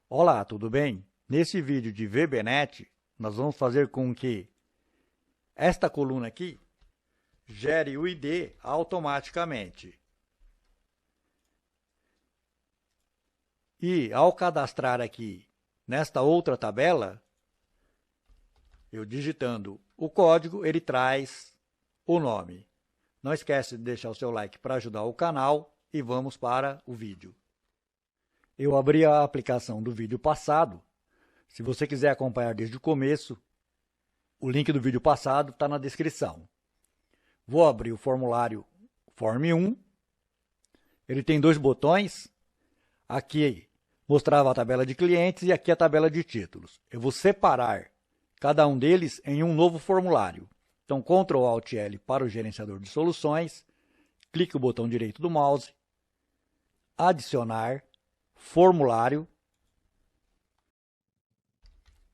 Olá, tudo bem? Nesse vídeo de VBNet, nós vamos fazer com que esta coluna aqui gere o ID automaticamente. E ao cadastrar aqui nesta outra tabela, eu digitando o código, ele traz o nome. Não esquece de deixar o seu like para ajudar o canal e vamos para o vídeo. Eu abri a aplicação do vídeo passado. Se você quiser acompanhar desde o começo, o link do vídeo passado está na descrição. Vou abrir o formulário Form 1. Ele tem dois botões. Aqui mostrava a tabela de clientes e aqui a tabela de títulos. Eu vou separar cada um deles em um novo formulário. Então, Ctrl Alt L para o gerenciador de soluções. Clique o botão direito do mouse. Adicionar. Formulário.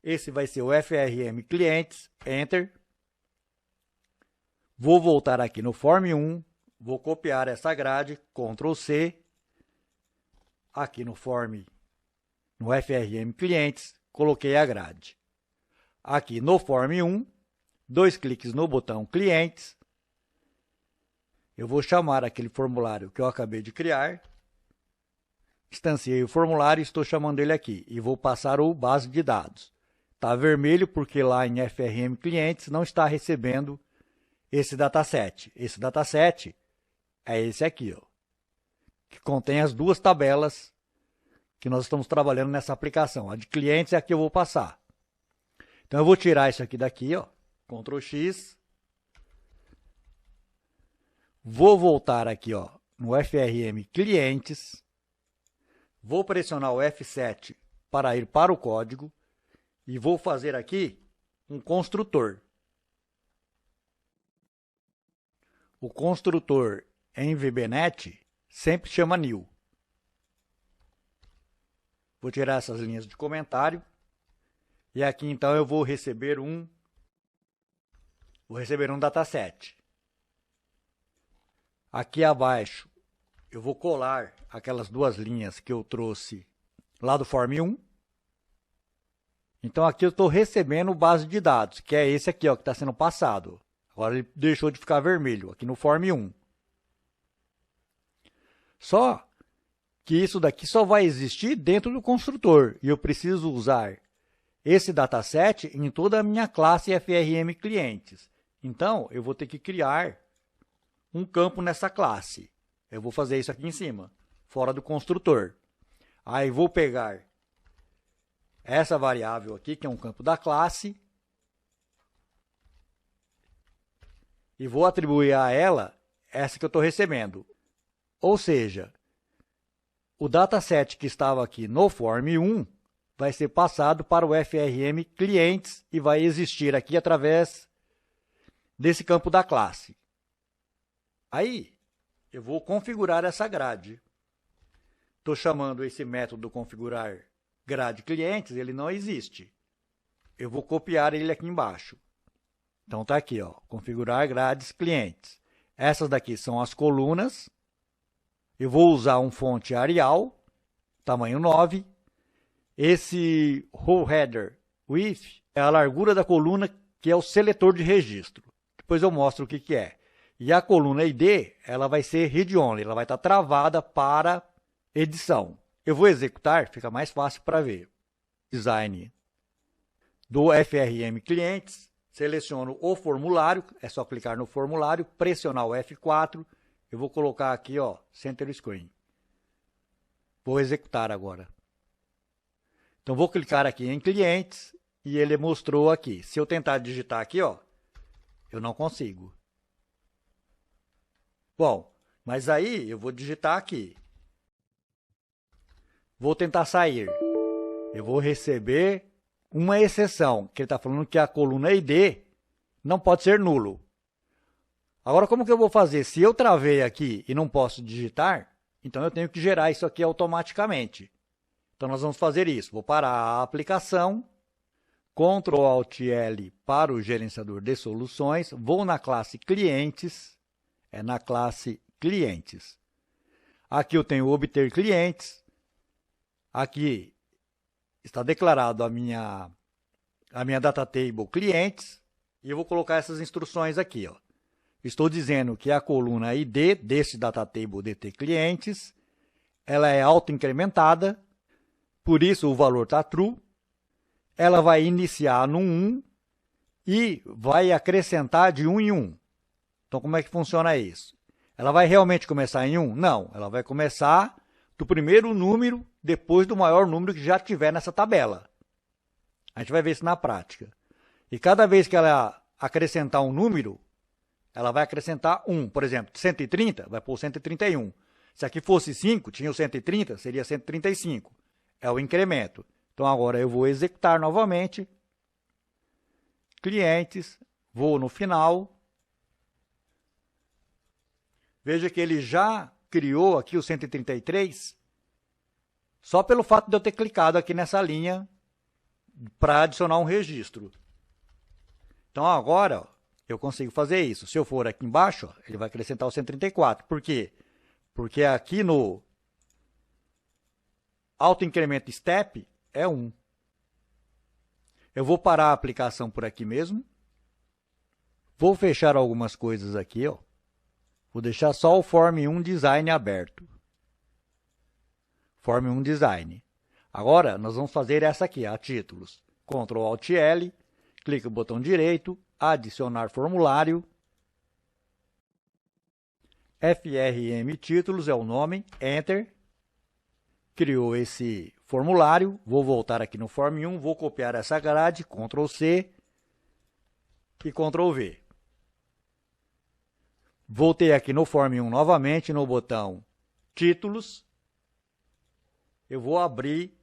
Esse vai ser o FRM Clientes, Enter. Vou voltar aqui no Form 1, vou copiar essa grade, Ctrl C. Aqui no FRM Clientes, coloquei a grade. Aqui no Form 1, dois cliques no botão Clientes. Eu vou chamar aquele formulário que eu acabei de criar. Instanciei o formulário e estou chamando ele aqui. E vou passar o base de dados. Está vermelho porque lá em FRM Clientes não está recebendo esse dataset. Esse dataset é esse aqui, ó, que contém as duas tabelas que nós estamos trabalhando nessa aplicação. A de clientes é a que eu vou passar. Então, eu vou tirar isso aqui daqui, ó, Ctrl X. Vou voltar aqui, ó, no FRM Clientes. Vou pressionar o F7 para ir para o código e vou fazer aqui um construtor. O construtor em VBNet sempre chama new. Vou tirar essas linhas de comentário e aqui então eu vou receber um dataset. Aqui abaixo eu vou colar aquelas duas linhas que eu trouxe lá do Form 1. Então, aqui eu estou recebendo base de dados, que é esse aqui, ó, que está sendo passado. Agora ele deixou de ficar vermelho, aqui no Form 1. Só que isso daqui só vai existir dentro do construtor. E eu preciso usar esse dataset em toda a minha classe FRM Clientes. Então, eu vou ter que criar um campo nessa classe. Eu vou fazer isso aqui em cima, fora do construtor. Aí vou pegar essa variável aqui, que é um campo da classe, e vou atribuir a ela essa que eu estou recebendo. Ou seja, o dataset que estava aqui no Form 1 vai ser passado para o FRM Clientes e vai existir aqui através desse campo da classe. Aí, eu vou configurar essa grade. Estou chamando esse método configurar grade clientes, ele não existe. Eu vou copiar ele aqui embaixo. Então, está aqui, ó, configurar grades clientes. Essas daqui são as colunas. Eu vou usar um fonte Arial, tamanho 9. Esse row header width é a largura da coluna, que é o seletor de registro. Depois eu mostro o que é. E a coluna ID, ela vai ser read-only, ela vai estar travada para edição. Eu vou executar, fica mais fácil para ver. Design do FRM Clientes, seleciono o formulário, é só clicar no formulário, pressionar o F4, eu vou colocar aqui, ó, Center Screen. Vou executar agora. Então, vou clicar aqui em Clientes e ele mostrou aqui. Se eu tentar digitar aqui, ó, eu não consigo. Bom, mas aí eu vou digitar aqui. Vou tentar sair. Eu vou receber uma exceção, que ele está falando que a coluna ID não pode ser nulo. Agora, como que eu vou fazer? Se eu travei aqui e não posso digitar, então eu tenho que gerar isso aqui automaticamente. Então, nós vamos fazer isso. Vou parar a aplicação, Ctrl Alt L para o gerenciador de soluções, vou na classe Clientes, é na classe Clientes. Aqui eu tenho obter clientes. Aqui está declarado a minha data table clientes, e eu vou colocar essas instruções aqui, ó. Estou dizendo que a coluna ID desse data table DT clientes, ela é auto-incrementada, por isso o valor está true. Ela vai iniciar no 1 e vai acrescentar de 1 em 1. Então, como é que funciona isso? Ela vai realmente começar em 1? Não, ela vai começar do primeiro número depois do maior número que já tiver nessa tabela. A gente vai ver isso na prática. E cada vez que ela acrescentar um número, ela vai acrescentar 1. Por exemplo, 130 vai pôr 131. Se aqui fosse 5, tinha o 130, seria 135. É o incremento. Então, agora eu vou executar novamente. Clientes, vou no final. Veja que ele já criou aqui o 133, só pelo fato de eu ter clicado aqui nessa linha para adicionar um registro. Então, agora, ó, eu consigo fazer isso. Se eu for aqui embaixo, ó, ele vai acrescentar o 134. Por quê? Porque aqui no auto-incremento step é 1. Eu vou parar a aplicação por aqui mesmo. Vou fechar algumas coisas aqui, ó. Vou deixar só o Form 1 Design aberto. Form 1 Design. Agora, nós vamos fazer essa aqui, a títulos. Ctrl Alt L, clica no botão direito, adicionar formulário. FRM Títulos é o nome, Enter. Criou esse formulário. Vou voltar aqui no Form 1, vou copiar essa grade, Ctrl C e Ctrl V. Voltei aqui no Form 1 novamente, no botão Títulos. Eu vou abrir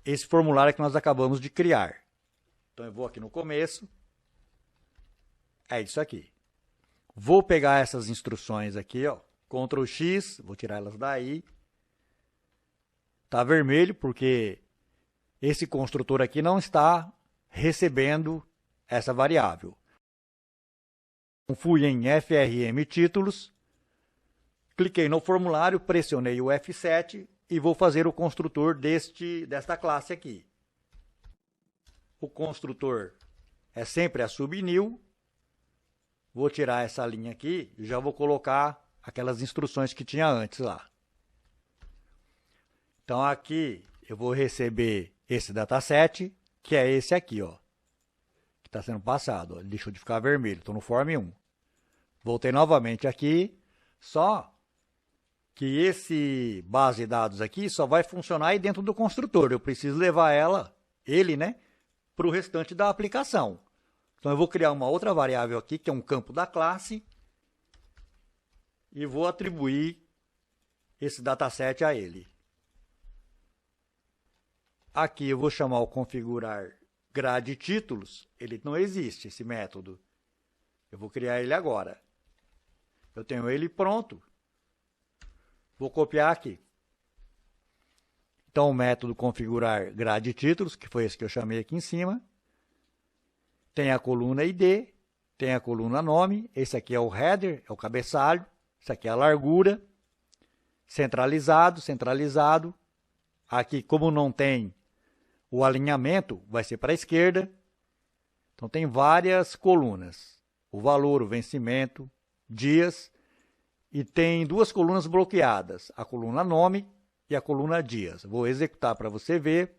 esse formulário que nós acabamos de criar. Então, eu vou aqui no começo. É isso aqui. Vou pegar essas instruções aqui, ó. Ctrl X, vou tirar elas daí. Está vermelho porque esse construtor aqui não está recebendo essa variável. Fui em FRM Títulos, cliquei no formulário, pressionei o F7 e vou fazer o construtor desta classe aqui. O construtor é sempre a subnew. Vou tirar essa linha aqui e já vou colocar aquelas instruções que tinha antes lá. Então, aqui eu vou receber esse dataset, que é esse aqui, ó, que está sendo passado. Ó. Ele deixou de ficar vermelho, estou no Form 1. Voltei novamente aqui, só que esse base de dados aqui só vai funcionar aí dentro do construtor. Eu preciso levar ele, né, para o restante da aplicação. Então, eu vou criar uma outra variável aqui, que é um campo da classe, e vou atribuir esse dataset a ele. Aqui eu vou chamar o configurar grade títulos. Ele não existe, esse método. Eu vou criar ele agora. Eu tenho ele pronto. Vou copiar aqui. Então, o método configurar grade títulos, que foi esse que eu chamei aqui em cima. Tem a coluna ID, tem a coluna nome. Esse aqui é o header, é o cabeçalho. Esse aqui é a largura. Centralizado, centralizado. Aqui, como não tem o alinhamento, vai ser para a esquerda. Então, tem várias colunas. O valor, o vencimento, dias, e tem duas colunas bloqueadas, a coluna nome e a coluna dias. Vou executar para você ver.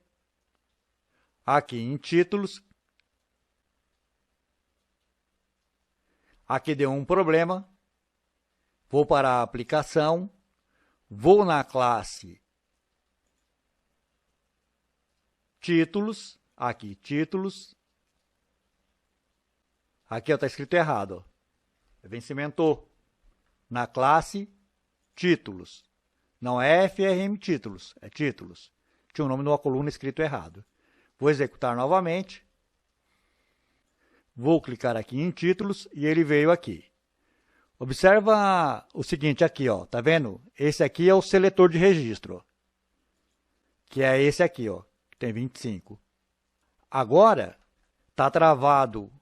Aqui em títulos, aqui deu um problema. Vou para a aplicação, vou na classe títulos, aqui títulos. Aqui está escrito errado, ó. Vencimento na classe títulos. Não é FRM títulos, é títulos. Tinha o nome de uma coluna escrito errado. Vou executar novamente. Vou clicar aqui em títulos e ele veio aqui. Observa o seguinte aqui, ó. Tá vendo? Esse aqui é o seletor de registro, ó, que é esse aqui, ó, que tem 25. Agora está travado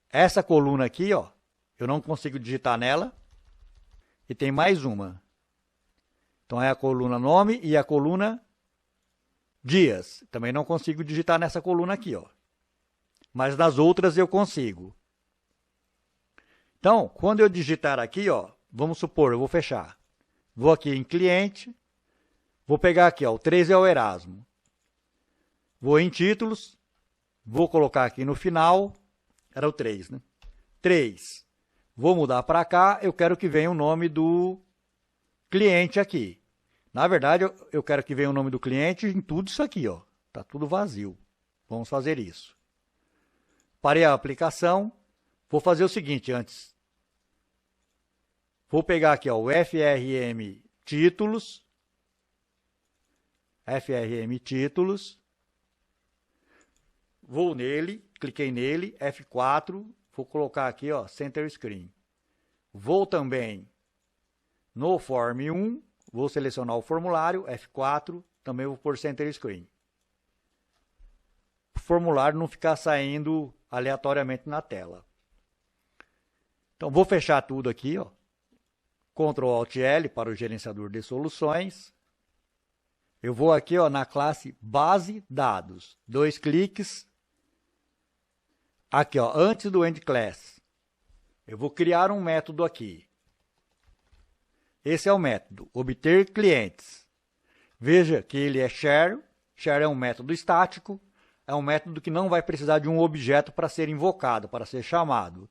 essa coluna aqui, ó. Eu não consigo digitar nela. E tem mais uma. Então, é a coluna nome e a coluna dias. Também não consigo digitar nessa coluna aqui, ó. Mas nas outras eu consigo. Então, quando eu digitar aqui, ó, vamos supor, eu vou fechar. Vou aqui em cliente, vou pegar aqui, ó, o 3 é o Erasmo. Vou em títulos, vou colocar aqui no final, era o 3, né? 3. Vou mudar para cá, eu quero que venha o nome do cliente aqui. Na verdade, eu quero que venha o nome do cliente em tudo isso aqui, ó. Tá tudo vazio. Vamos fazer isso. Parei a aplicação. Vou fazer o seguinte antes. Vou pegar aqui, ó, o FRM títulos. FRM títulos. Vou nele, cliquei nele, F4, vou colocar aqui, ó, Center Screen. Vou também no Form 1, vou selecionar o formulário, F4, também vou pôr Center Screen. O formulário não ficar saindo aleatoriamente na tela. Então, vou fechar tudo aqui, ó. Ctrl Alt L para o gerenciador de soluções. Eu vou aqui, ó, na classe Base Dados. 2 cliques. Aqui, ó, antes do End Class. Eu vou criar um método aqui. Esse é o método, obter clientes. Veja que ele é share. Share é um método estático. É um método que não vai precisar de um objeto para ser invocado, para ser chamado.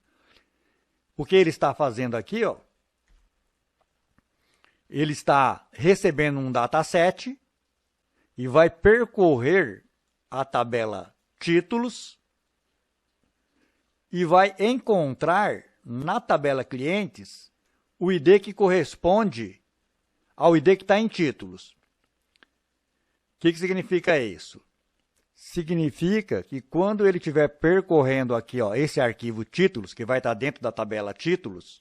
O que ele está fazendo aqui, ó, ele está recebendo um dataset e vai percorrer a tabela títulos e vai encontrar na tabela clientes o ID que corresponde ao ID que está em títulos. O que significa isso? Significa que quando ele estiver percorrendo aqui, ó, esse arquivo títulos, que vai estar dentro da tabela títulos,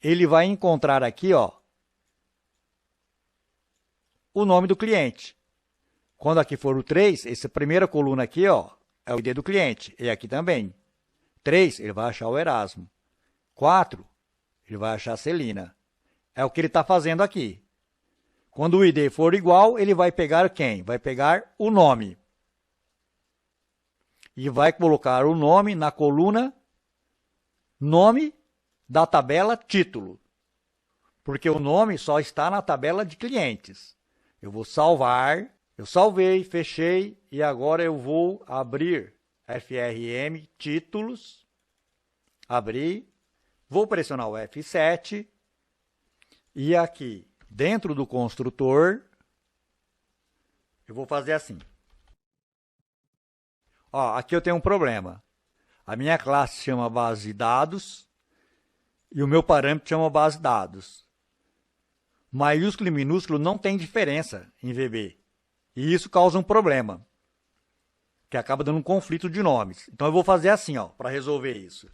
ele vai encontrar aqui, ó, o nome do cliente. Quando aqui for o 3, essa primeira coluna aqui, ó, é o ID do cliente, e aqui também. 3, ele vai achar o Erasmo. 4, ele vai achar a Celina. É o que ele está fazendo aqui. Quando o ID for igual, ele vai pegar quem? Vai pegar o nome. E vai colocar o nome na coluna nome da tabela título. Porque o nome só está na tabela de clientes. Eu vou salvar, eu salvei, fechei e agora eu vou abrir FRM títulos, abrir, vou pressionar o F7 e aqui dentro do construtor eu vou fazer assim. Ó, aqui eu tenho um problema. A minha classe chama base de dados e o meu parâmetro chama base de dados. Maiúsculo e minúsculo não tem diferença em VB. E isso causa um problema, que acaba dando um conflito de nomes. Então, eu vou fazer assim, ó, para resolver isso.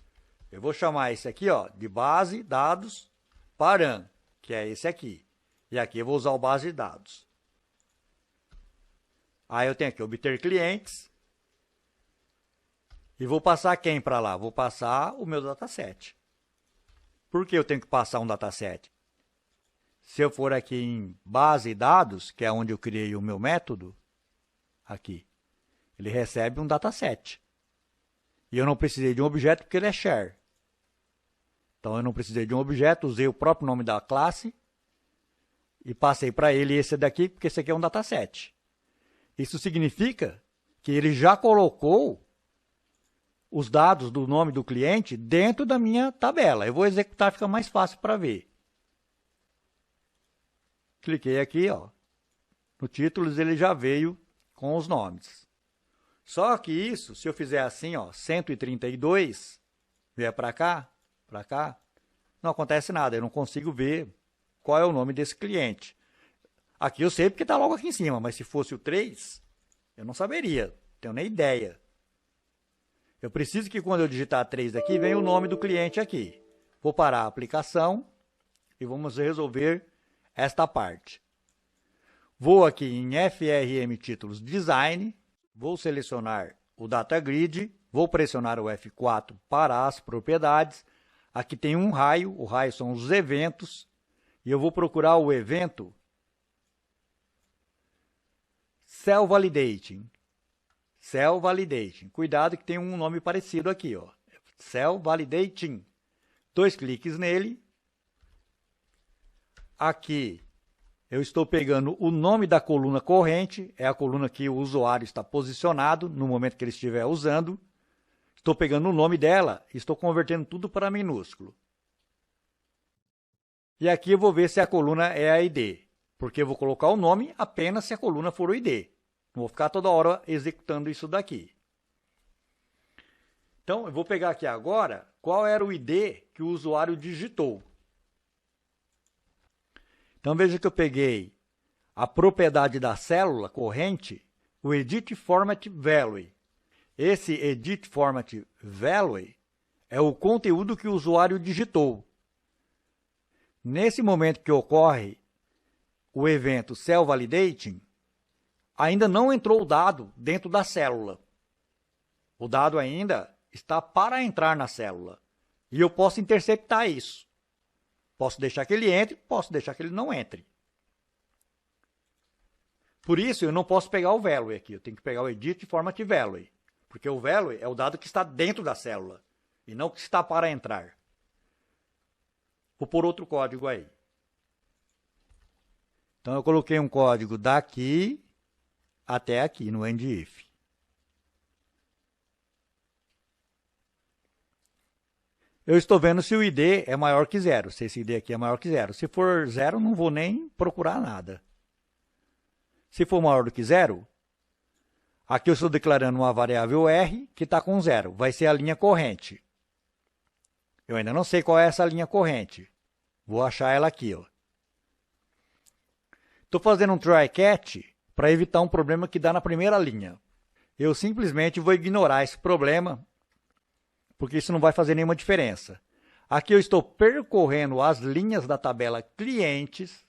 Eu vou chamar esse aqui, ó, de base dados param, que é esse aqui. E aqui eu vou usar o base de dados. Aí eu tenho aqui obter clientes. E vou passar quem para lá? Vou passar o meu dataset. Por que eu tenho que passar um dataset? Se eu for aqui em base de dados, que é onde eu criei o meu método, aqui, ele recebe um dataset. E eu não precisei de um objeto porque ele é share. Então, eu não precisei de um objeto, usei o próprio nome da classe e passei para ele esse daqui, porque esse aqui é um dataset. Isso significa que ele já colocou os dados do nome do cliente dentro da minha tabela. Eu vou executar, fica mais fácil para ver. Cliquei aqui, ó, no títulos, ele já veio com os nomes. Só que isso, se eu fizer assim, ó, 132, vier para cá, não acontece nada, eu não consigo ver qual é o nome desse cliente. Aqui eu sei porque está logo aqui em cima, mas se fosse o 3, eu não saberia, não tenho nem ideia. Eu preciso que quando eu digitar 3 aqui, venha o nome do cliente aqui. Vou parar a aplicação e vamos resolver esta parte. Vou aqui em FRM Títulos Design, vou selecionar o Data Grid, vou pressionar o F4 para as propriedades. Aqui tem um raio, o raio são os eventos, e eu vou procurar o evento Cell Validating. Cell Validating. Cuidado que tem um nome parecido aqui, ó. Cell Validating. 2 cliques nele. Aqui eu estou pegando o nome da coluna corrente, é a coluna que o usuário está posicionado no momento que ele estiver usando. Estou pegando o nome dela e estou convertendo tudo para minúsculo. E aqui eu vou ver se a coluna é a ID, porque eu vou colocar o nome apenas se a coluna for o ID. Não vou ficar toda hora executando isso daqui. Então, eu vou pegar aqui agora qual era o ID que o usuário digitou. Então, veja que eu peguei a propriedade da célula corrente, o Edit Format Value. Esse Edit Format Value é o conteúdo que o usuário digitou. Nesse momento que ocorre o evento Cell Validating, ainda não entrou o dado dentro da célula. O dado ainda está para entrar na célula. E eu posso interceptar isso. Posso deixar que ele entre, posso deixar que ele não entre. Por isso, eu não posso pegar o value aqui. Eu tenho que pegar o Edit Format Value. Porque o value é o dado que está dentro da célula e não que está para entrar. Vou pôr outro código aí. Então, eu coloquei um código daqui até aqui no endIf. Eu estou vendo se o ID é maior que 0, se esse ID aqui é maior que 0. Se for 0, não vou nem procurar nada. Se for maior do que 0, aqui eu estou declarando uma variável R que está com 0. Vai ser a linha corrente. Eu ainda não sei qual é essa linha corrente. Vou achar ela aqui, ó. Estou fazendo um try catch para evitar um problema que dá na primeira linha. Eu simplesmente vou ignorar esse problema, porque isso não vai fazer nenhuma diferença. Aqui eu estou percorrendo as linhas da tabela clientes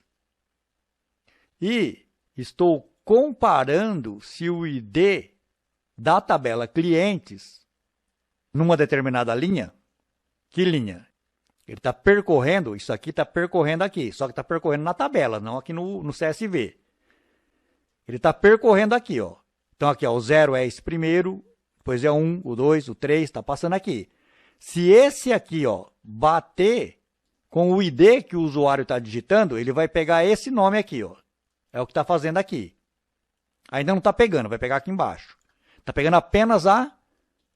e estou comparando se o ID da tabela clientes, numa determinada linha, que linha? Ele está percorrendo, isso aqui está percorrendo aqui, só que está percorrendo na tabela, não aqui no CSV. Ele está percorrendo aqui, ó. Então aqui, ó, o 0 é esse primeiro, depois é o 1, o 2, o 3, está passando aqui. Se esse aqui, ó, bater com o ID que o usuário está digitando, ele vai pegar esse nome aqui, ó. É o que está fazendo aqui. Ainda não está pegando, vai pegar aqui embaixo. Está pegando apenas a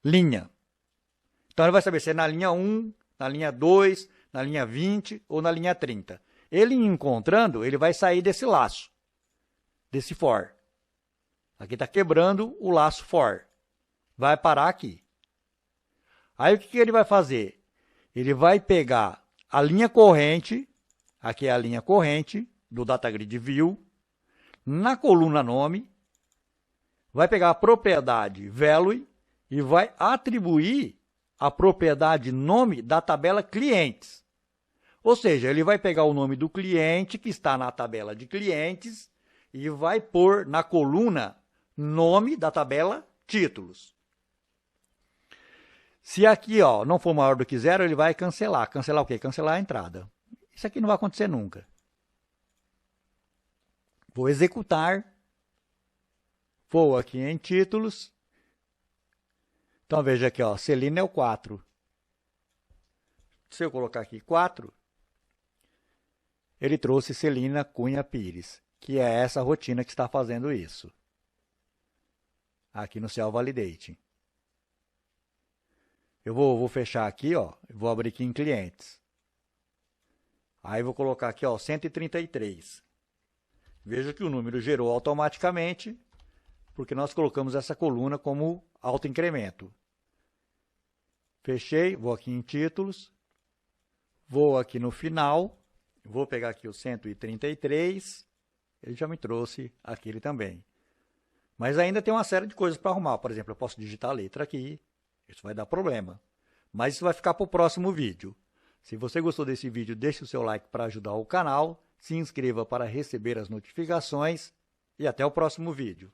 linha. Então, ele vai saber se é na linha 1, na linha 2, na linha 20 ou na linha 30. Ele encontrando, ele vai sair desse laço, desse for. Aqui está quebrando o laço for. Vai parar aqui. Aí, o que ele vai fazer? Ele vai pegar a linha corrente, aqui é a linha corrente do DataGrid View, na coluna nome, vai pegar a propriedade value e vai atribuir a propriedade nome da tabela clientes. Ou seja, ele vai pegar o nome do cliente que está na tabela de clientes e vai pôr na coluna nome da tabela títulos. Se aqui, ó, não for maior do que 0, ele vai cancelar. Cancelar o quê? Cancelar a entrada. Isso aqui não vai acontecer nunca. Vou executar. Vou aqui em títulos. Então, veja aqui, ó, Celina é o 4. Se eu colocar aqui 4, ele trouxe Celina Cunha Pires, que é essa rotina que está fazendo isso. Aqui no Cell Validating. Eu vou fechar aqui, ó, vou abrir aqui em clientes. Aí vou colocar aqui, ó, 133. Veja que o número gerou automaticamente, porque nós colocamos essa coluna como autoincremento. Fechei, vou aqui em títulos, vou aqui no final, vou pegar aqui o 133, ele já me trouxe aquele também. Mas ainda tem uma série de coisas para arrumar. Por exemplo, eu posso digitar a letra aqui, isso vai dar problema. Mas isso vai ficar para o próximo vídeo. Se você gostou desse vídeo, deixe o seu like para ajudar o canal, se inscreva para receber as notificações e até o próximo vídeo.